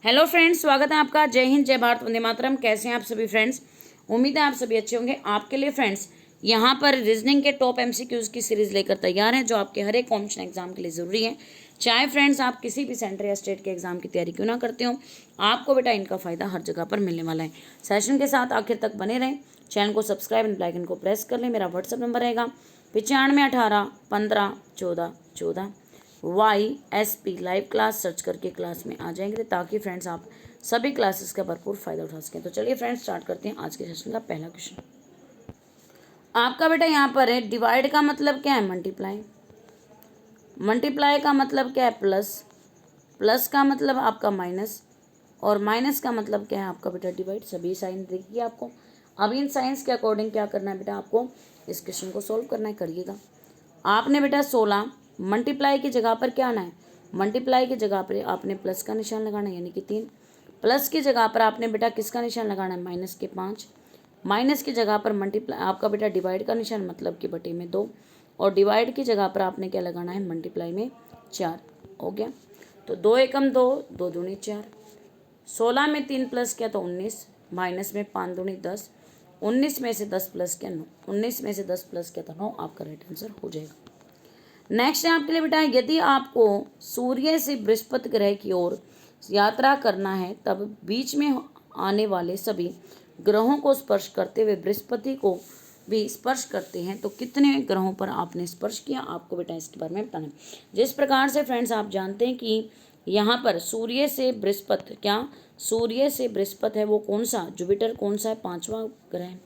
Hello friends, स्वागत है आपका। जय हिंद, जय भारत, वंदे मातरम। कैसे हैं आप सभी फ्रेंड्स? उम्मीद है आप सभी अच्छे होंगे। आपके लिए फ्रेंड्स यहाँ पर रीजनिंग के टॉप एमसीक्यूज की सीरीज लेकर तैयार हैं, जो आपके हर एक कॉम्पिटिशन एग्जाम के लिए ज़रूरी है। चाहे फ्रेंड्स आप किसी भी सेंटर या स्टेट के एग्जाम की तैयारी क्यों ना करते हो, आपको बेटा इनका फ़ायदा हर जगह पर मिलने वाला है। सेशन के साथ आखिर तक बने रहें। चैनल को सब्सक्राइब एंड बेल आइकन को प्रेस कर लें। मेरा व्हाट्सअप नंबर रहेगा 9518151414। YSP लाइव क्लास सर्च करके क्लास में आ जाएंगे, ताकि फ्रेंड्स आप सभी क्लासेस का भरपूर फायदा उठा सकें। तो चलिए फ्रेंड्स स्टार्ट करते हैं आज के सेशन का पहला क्वेश्चन। आपका बेटा यहाँ पर है, डिवाइड का मतलब क्या है? मल्टीप्लाई। मल्टीप्लाई का मतलब क्या है? प्लस। प्लस का मतलब आपका माइनस, और माइनस का मतलब क्या है आपका बेटा? डिवाइड। सभी साइन देखिए आपको। अब इन साइंस के अकॉर्डिंग क्या करना है बेटा? आपको इस क्वेश्चन को सोल्व करना है। करिएगा। आपने बेटा 16 मल्टीप्लाई की जगह पर क्या आना है? मल्टीप्लाई की जगह पर आपने प्लस का निशान लगाना है, यानी कि 3। प्लस की जगह पर आपने बेटा किसका निशान लगाना है? माइनस के 5। माइनस की जगह पर मल्टीप्लाई आपका बेटा डिवाइड का निशान, मतलब कि बटे में 2। और डिवाइड की जगह पर आपने क्या लगाना है? मल्टीप्लाई में 4। हो गया। तो 2 एकम 2, 2 दूनी 4। 16 में 3 प्लस किया तो 19, माइनस में 5 दूनी 10। 19 में से 10 प्लस किया 9। 19 में से 10 प्लस किया तो 9। आपका राइट आंसर हो जाएगा। नेक्स्ट है आपके लिए बेटा, यदि आपको सूर्य से बृहस्पति ग्रह की ओर यात्रा करना है, तब बीच में आने वाले सभी ग्रहों को स्पर्श करते हुए बृहस्पति को भी स्पर्श करते हैं, तो कितने ग्रहों पर आपने स्पर्श किया? आपको बेटा इसके बारे में बताना है। जिस प्रकार से फ्रेंड्स आप जानते हैं कि यहाँ पर सूर्य से बृहस्पति, क्या सूर्य से बृहस्पति है वो कौन सा? जुपिटर। कौन सा है? 5वां ग्रह है।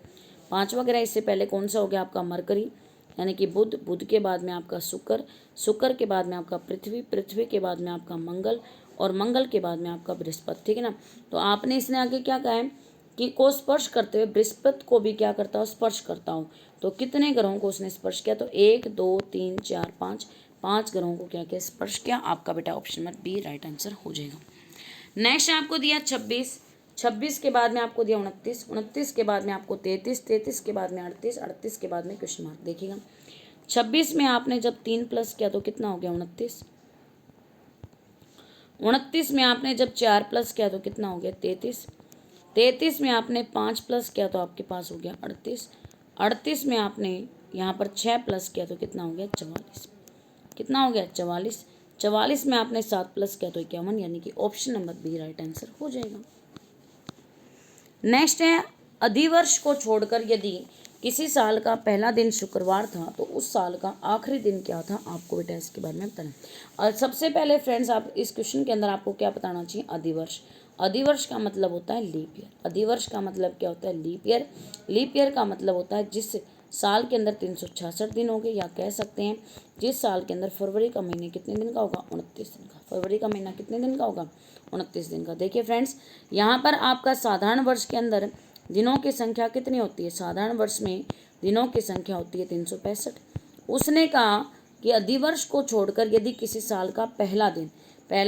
5वां ग्रह। इससे पहले कौन सा हो गया आपका? मरकरी, यानी कि बुध। बुध के बाद में आपका शुक्र। शुक्र के बाद में आपका पृथ्वी। पृथ्वी के बाद में आपका मंगल, और मंगल के बाद में आपका बृहस्पति। ठीक है ना? तो आपने इसने आगे क्या कहा है कि को स्पर्श करते हुए बृहस्पति को भी क्या करता हो? स्पर्श करता हो। तो कितने ग्रहों को उसने स्पर्श किया? तो 1 2 3 4 5, 5 ग्रहों को क्या किया? स्पर्श किया। आपका बेटा option number B right answer हो जाएगा। नेक्स्ट आपको दिया 26। 26 के बाद में आपको दिया 29। 29 के बाद में आपको 33। 33 के बाद में 38। 38 के बाद में क्वेश्चन मार्क। देखिएगा 26 में आपने जब 3 प्लस किया तो कितना हो गया? 29। 29 में आपने जब 4 प्लस किया तो कितना हो गया? 33। 33 में आपने 5 प्लस किया तो आपके पास हो गया 38। 38 में आपने यहाँ पर 6 प्लस किया तो कितना हो गया? 44। कितना हो गया? 44। 44 में आपने 7 प्लस किया तो 51, यानी कि option number B right answer हो जाएगा। नेक्स्ट है, अधिवर्ष को छोड़कर यदि किसी साल का पहला दिन शुक्रवार था, तो उस साल का आखिरी दिन क्या था? आपको बेटा इसके बारे में बताना। और सबसे पहले फ्रेंड्स आप इस क्वेश्चन के अंदर आपको क्या बताना चाहिए? अधिवर्ष। अधिवर्ष का मतलब होता है लीप ईयर। अधिवर्ष का मतलब क्या होता है? Leap year. लीप ईयर का मतलब होता है जिस साल के अंदर 366 दिन होंगे, या कह सकते हैं जिस साल के अंदर फरवरी का महीने कितने दिन का होगा? 29 दिन का। फरवरी का महीना कितने दिन का होगा? 29 दिन का। देखिए फ्रेंड्स, यहाँ पर आपका साधारण वर्ष के अंदर दिनों की संख्या कितनी होती है? साधारण वर्ष में दिनों की संख्या होती है 365। उसने कहा कि अधिवर्ष को छोड़कर यदि किसी साल का पहला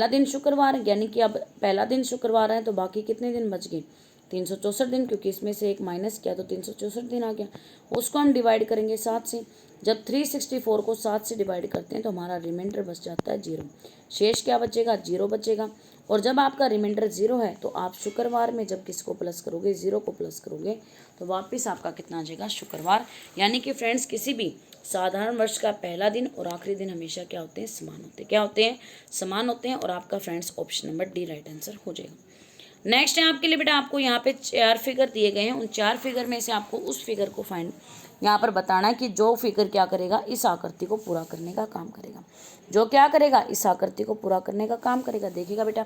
दिन शुक्रवार है, यानी कि अब पहला दिन शुक्रवार है, तो बाकी कितने दिन बच गए? 364 दिन, क्योंकि इसमें से एक माइनस किया तो 364 दिन आ गया। उसको हम डिवाइड करेंगे 7 से। जब 364 को 7 से डिवाइड करते हैं तो हमारा रिमाइंडर बच जाता है 0। शेष क्या बचेगा? 0 बचेगा। और जब आपका रिमाइंडर 0 है, तो आप शुक्रवार में जब किसको प्लस करोगे? 0 को प्लस करोगे, तो वापस आपका कितना आ जाएगा? शुक्रवार। यानी कि फ्रेंड्स किसी भी साधारण वर्ष का पहला दिन और आखिरी दिन हमेशा क्या होते हैं? समान होते हैं। क्या होते हैं? समान होते हैं। और आपका friends option number D right answer हो जाएगा। नेक्स्ट है आपके लिए बेटा, आपको यहाँ पे 4 फिगर दिए गए हैं। उन 4 फिगर में से आपको उस फिगर को फाइंड यहाँ पर बताना है कि जो फिगर क्या करेगा? इस आकृति को पूरा करने का काम करेगा। जो क्या करेगा? इस आकृति को पूरा करने का काम करेगा। देखिएगा बेटा,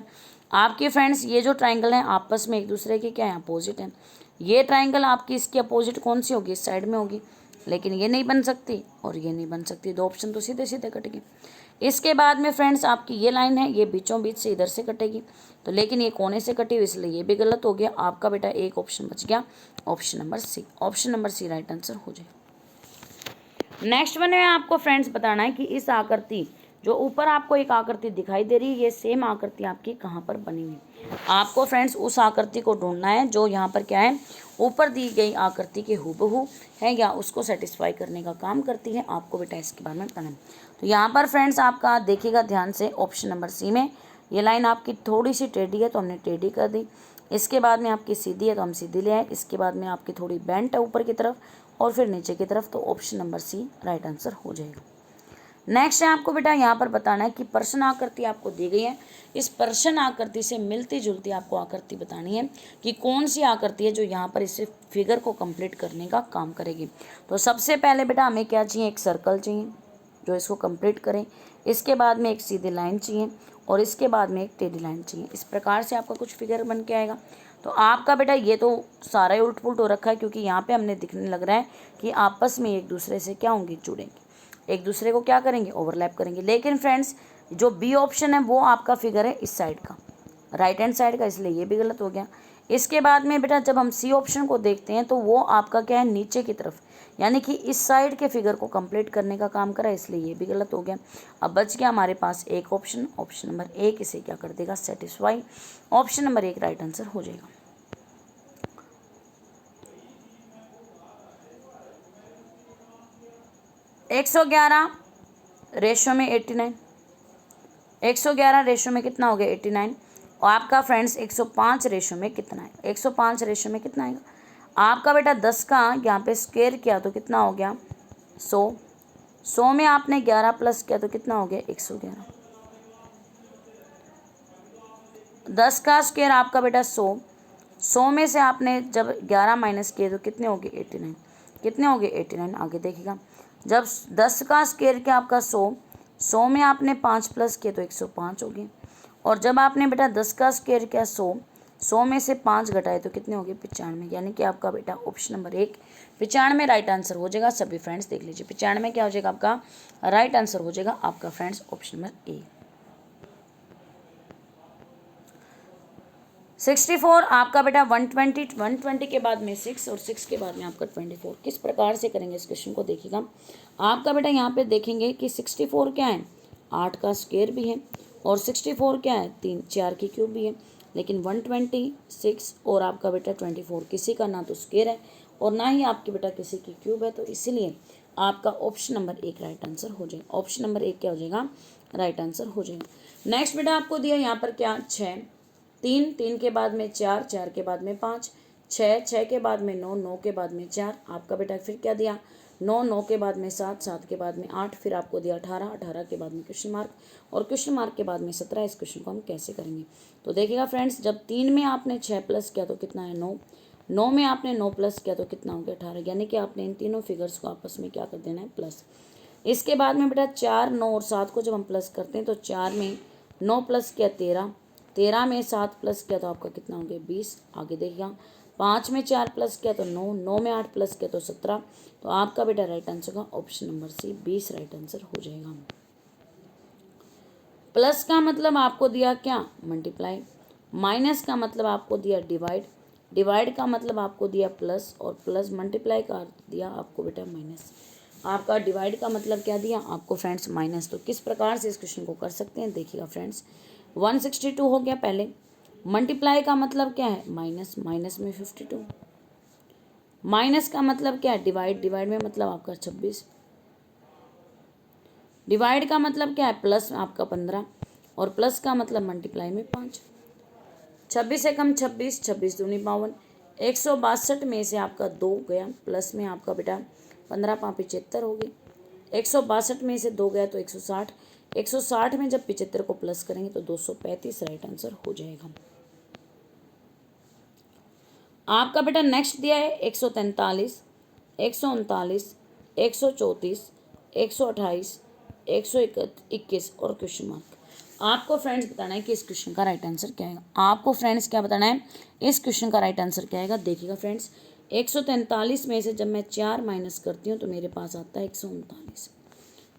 आपके फ्रेंड्स ये जो ट्राइंगल हैं आपस में एक दूसरे के क्या है? अपोजिट हैं। ये ट्राइंगल आपकी इसकी अपोजिट कौन सी होगी? इस साइड में होगी। लेकिन ये नहीं बन सकती और ये नहीं बन सकती। 2 ऑप्शन तो सीधे सीधे कट गए। इसके बाद में फ्रेंड्स आपकी ये लाइन है, ये बीचों बीच से इधर से कटेगी, तो लेकिन ये कोने से कटी हुई, इसलिए ये भी गलत हो गया। आपका बेटा एक ऑप्शन बच गया, option number C. Option number C right answer हो जाए। नेक्स्ट वन में आपको फ्रेंड्स बताना है कि इस आकृति, जो ऊपर आपको एक आकृति दिखाई दे रही है, ये सेम आकृति आपकी कहाँ पर बनी हुई? आपको फ्रेंड्स उस आकृति को ढूंढना है जो यहाँ पर क्या है? ऊपर दी गई आकृति के हूबहू है, या उसको सेटिस्फाई करने का काम करती है। आपको बेटा इसके बारे में बताना है। तो यहाँ पर फ्रेंड्स आपका देखिएगा ध्यान से, ऑप्शन नंबर सी में ये लाइन आपकी थोड़ी सी टेढ़ी है तो हमने टेढ़ी कर दी, इसके बाद में आपकी सीधी है तो हम सीधी ले आए, इसके बाद में आपकी थोड़ी बेंट है ऊपर की तरफ और फिर नीचे की तरफ, तो option number C right answer हो जाएगा। नेक्स्ट है आपको बेटा यहाँ पर बताना है कि प्रश्न आकृति आपको दी गई है, इस प्रश्न आकृति से मिलती जुलती आपको आकृति बतानी है कि कौन सी आकृति है जो यहाँ पर इस फिगर को कंप्लीट करने का काम करेगी। तो सबसे पहले बेटा हमें क्या चाहिए, एक सर्कल चाहिए जो इसको कंप्लीट करें, इसके बाद में एक सीधी लाइन चाहिए और इसके बाद में एक टेढ़ी लाइन चाहिए। इस प्रकार से आपका कुछ फिगर बन के आएगा। तो आपका बेटा ये तो सारा ही उल्ट पुलट हो रखा है, क्योंकि यहाँ पे हमने दिखने लग रहा है कि आपस में एक दूसरे से क्या होंगे, जुड़ेंगे, एक दूसरे को क्या करेंगे, ओवरलैप करेंगे। लेकिन फ्रेंड्स जो बी ऑप्शन है वो आपका फिगर है इस साइड का, राइट हैंड साइड का, इसलिए ये भी गलत हो गया। इसके बाद में बेटा जब हम सी ऑप्शन को देखते हैं तो वो आपका क्या है, नीचे की तरफ, यानी कि इस साइड के फिगर को कंप्लीट करने का काम करा, इसलिए ये भी गलत हो गया। अब बच गया हमारे पास एक ऑप्शन, ऑप्शन नंबर एक इसे क्या कर देगा, सेटिस्फाई। ऑप्शन नंबर एक राइट आंसर हो जाएगा। एक 111 रेशो में 89, 111 रेशो में कितना हो गया, 89। और आपका फ्रेंड्स 105 रेशो में कितना है, 105 रेशो में कितना आएगा आपका बेटा, 10 का यहाँ पे स्क्वायर किया तो कितना हो गया, 100, 100 में आपने 11 प्लस किया तो कितना हो गया, 111। 10 का स्क्वायर आपका बेटा 100, 100 में से आपने जब 11 माइनस किए तो कितने हो गए, 89, कितने हो गए, 89। आगे देखिएगा, जब 10 का स्क्वायर किया आपका 100, 100 में आपने 5 प्लस किए तो 105 हो गए। और जब आपने बेटा 10 का स्क्वायर किया 100, 100 में से 5 घटाए तो कितने हो गए, 95। यानी कि आपका बेटा ऑप्शन नंबर एक 95 राइट आंसर हो जाएगा। सभी फ्रेंड्स देख लीजिए, 95 क्या हो जाएगा आपका राइट आंसर हो जाएगा आपका फ्रेंड्स ऑप्शन नंबर ए। 64 आपका बेटा 120, 120 के बाद में 6 और 6 के बाद में आपका 24। किस प्रकार से करेंगे इस क्वेश्चन को देखिएगा। आपका बेटा यहाँ पे देखेंगे कि 64 क्या है, 8 का स्क्वायर भी है, और 64 क्या है, 4 की क्यूब भी है। लेकिन 126 और आपका बेटा 24 किसी का ना तो स्क्वायर है और ना ही आपके बेटा किसी की क्यूब है, तो इसीलिए आपका ऑप्शन नंबर एक राइट आंसर हो जाएगा। ऑप्शन नंबर एक क्या हो जाएगा, राइट आंसर हो जाएगा। नेक्स्ट बेटा आपको दिया यहाँ पर क्या, 6, 3, 3 के बाद में 4, 4 के बाद में 5, 6, 6 के बाद में 9, 9 के बाद में 4, आपका बेटा फिर क्या दिया, 9, 9 के बाद में 7, 7 के बाद में 8, फिर आपको दिया 18, 18 के बाद में क्वेश्चन मार्क, और क्वेश्चन मार्क के बाद में 17। इस क्वेश्चन को हम कैसे करेंगे, तो देखिएगा फ्रेंड्स, जब 3 में आपने 6 प्लस किया तो कितना है, 9, 9 में आपने 9 प्लस किया तो कितना हो गया, 18। यानी कि आपने इन तीनों फिगर्स को आपस में क्या कर देना है, प्लस। इसके बाद में बेटा 4, 9 और 7 को जब हम प्लस करते हैं तो 4 में 9 प्लस किया 13, 13 में 7 प्लस किया तो आपका कितना हो गया, 20। आगे देखिएगा, 5 में 4 प्लस किया तो 9, 9 में 8 प्लस किया तो 17। तो आपका बेटा राइट आंसर का option number C 20 right answer हो जाएगा। प्लस का मतलब आपको दिया क्या, मल्टीप्लाई। माइनस का मतलब आपको दिया डिवाइड। डिवाइड का मतलब आपको दिया प्लस, और प्लस मल्टीप्लाई का दिया आपको बेटा माइनस। आपका डिवाइड का मतलब क्या दिया आपको फ्रेंड्स, माइनस। तो किस प्रकार से इस क्वेश्चन को कर सकते हैं देखिएगा फ्रेंड्स, 162 हो गया पहले। मल्टीप्लाई का मतलब क्या है, माइनस, माइनस में 52। माइनस का मतलब क्या है, डिवाइड, डिवाइड में मतलब आपका 26। डिवाइड का मतलब क्या है, प्लस आपका 15, और प्लस का मतलब मल्टीप्लाई में 5। 26 से कम 26, 26 दूनी 52। 162 में से आपका 2 गया, प्लस में आपका बेटा 15 5 75 हो गई। 162 में से 2 गया तो 160, 160 में जब 75 को प्लस करेंगे तो 235 राइट आंसर हो जाएगा। आपका बेटा नेक्स्ट दिया है 143, 139, 134, 128, 121 और क्वेश्चन मार्क। आपको फ्रेंड्स बताना है कि इस क्वेश्चन का राइट आंसर क्या आएगा। आपको फ्रेंड्स क्या बताना है, इस क्वेश्चन का राइट आंसर क्या आएगा। देखिएगा फ्रेंड्स, 143 में से जब मैं 4 माइनस करती हूँ तो मेरे पास आता है 139।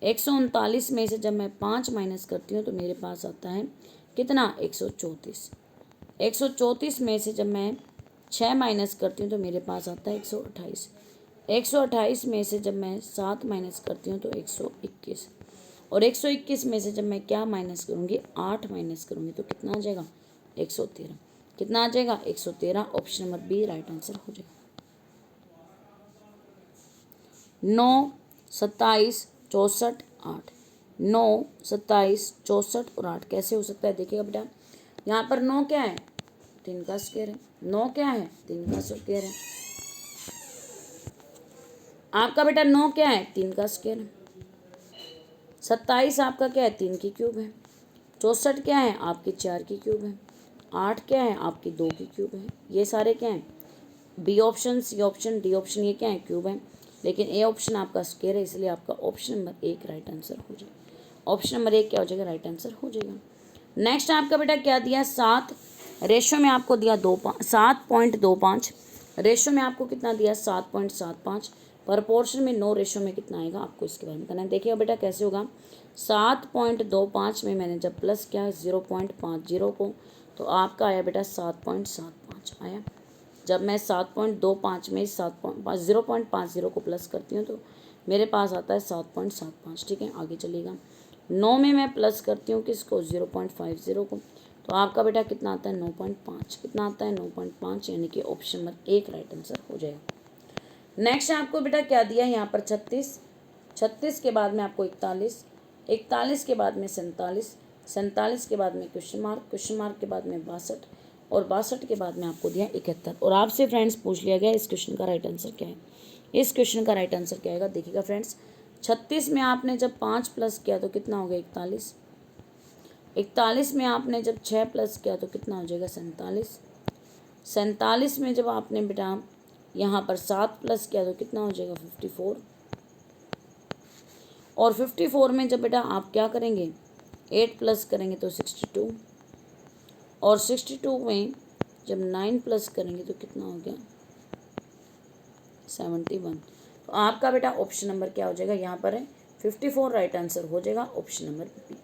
139 में से जब मैं 5 माइनस करती हूँ तो मेरे पास आता है कितना, 134। 134 में से जब मैं 6 माइनस करती हूँ तो मेरे पास आता है 128। 128 में से जब मैं 7 माइनस करती हूँ तो 121, और 121 में से जब मैं क्या माइनस करूँगी, 8 माइनस करूँगी तो कितना आ जाएगा, 113। कितना आ जाएगा, 113। Option number B right answer हो जाएगा। 9, 27, 64, 8, 9, 27, 64 और 8 कैसे हो सकता है? देखिएगा बेटा, यहाँ पर 9 क्या है? 3 का स्क्वायर है। 9 क्या है? 3 का स्क्वायर है। आपका बेटा 9 क्या है? 3 का स्क्वायर है। 27 आपका क्या है? 3 की क्यूब है। 64 क्या है? आपकी 4 की क्यूब है। 8 क्या है? आपकी 2 की क्यूब है। ये सारे क्या हैं? B option, C option, D option, ये क्या है? क्यूब है। लेकिन ए ऑप्शन आपका स्क्वायर है, इसलिए आपका ऑप्शन नंबर 1 राइट आंसर हो जाएगा। ऑप्शन नंबर 1 क्या हो जाएगा? राइट आंसर हो जाएगा। नेक्स्ट आपका बेटा क्या दिया? 7 रेशो में आपको दिया 7.25। रेशो में आपको कितना दिया? 7.75। प्रपोर्शन में 9 रेशो में कितना आएगा? आपको इसके बारे में बताना है। देखिएगा बेटा कैसे होगा। 7.25 में मैंने जब प्लस किया 0.50 को, तो आपका आया बेटा 7.75 आया। जब मैं 7.25 में 0.50 को प्लस करती हूँ तो मेरे पास आता है 7.75। ठीक है, आगे चलिएगा। 9 में मैं प्लस करती हूँ किसको? 0.50 को, तो आपका बेटा कितना आता है? 9.5। कितना आता है? 9.5, यानी कि ऑप्शन नंबर 1 राइट आंसर हो जाएगा। नेक्स्ट आपको बेटा क्या दिया है यहाँ पर? 36। 36 के बाद में आपको 41, 41 के बाद में 47, 47 के बाद में क्वेश्चन मार्क के बाद में 62 और 62 के बाद में आपको दिया 71। और आपसे फ्रेंड्स पूछ लिया गया इस क्वेश्चन का राइट आंसर क्या है? इस क्वेश्चन का राइट आंसर क्या आएगा? देखिएगा फ्रेंड्स, 36 में आपने जब 5 प्लस किया तो कितना हो गया? 41। 41 में आपने जब 6 प्लस किया तो कितना हो जाएगा? 47। 47 में जब आपने बेटा यहाँ पर 7 प्लस किया तो कितना हो जाएगा? 54। और 54 में जब बेटा आप क्या करेंगे? 8 प्लस करेंगे तो 62। और 62 में जब 9 प्लस करेंगे तो कितना हो गया? 71। तो आपका बेटा ऑप्शन नंबर क्या हो जाएगा? यहाँ पर है 54 राइट आंसर हो जाएगा। Option number B,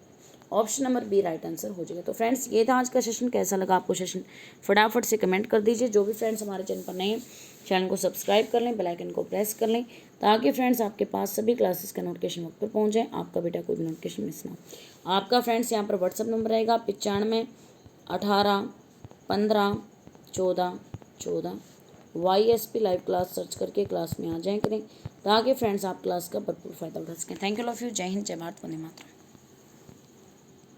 option number B right answer हो जाएगा। तो फ्रेंड्स ये था आज का सेशन। कैसा लगा आपको सेशन? फटाफट से कमेंट कर दीजिए। जो भी फ्रेंड्स हमारे चैनल पर नए हैं, चैनल को सब्सक्राइब कर लें, बेल आइकन को प्रेस कर लें, ताकि फ्रेंड्स आपके पास सभी क्लासेस का नोटिफिकेशन वक्त पर पहुँच जाए, आपका बेटा कोई भी नोटिफिकेशन मिस ना हो। आपका फ्रेंड्स यहाँ पर व्हाट्सअप नंबर रहेगा 95 18 15 14 14। YSP लाइव क्लास सर्च करके क्लास में आ जाएं करें, ताकि फ्रेंड्स आप क्लास का भरपूर फ़ायदा उठा सकें। थैंक यू, लव यू, जय हिंद, जय भारत, वंदे मातरम।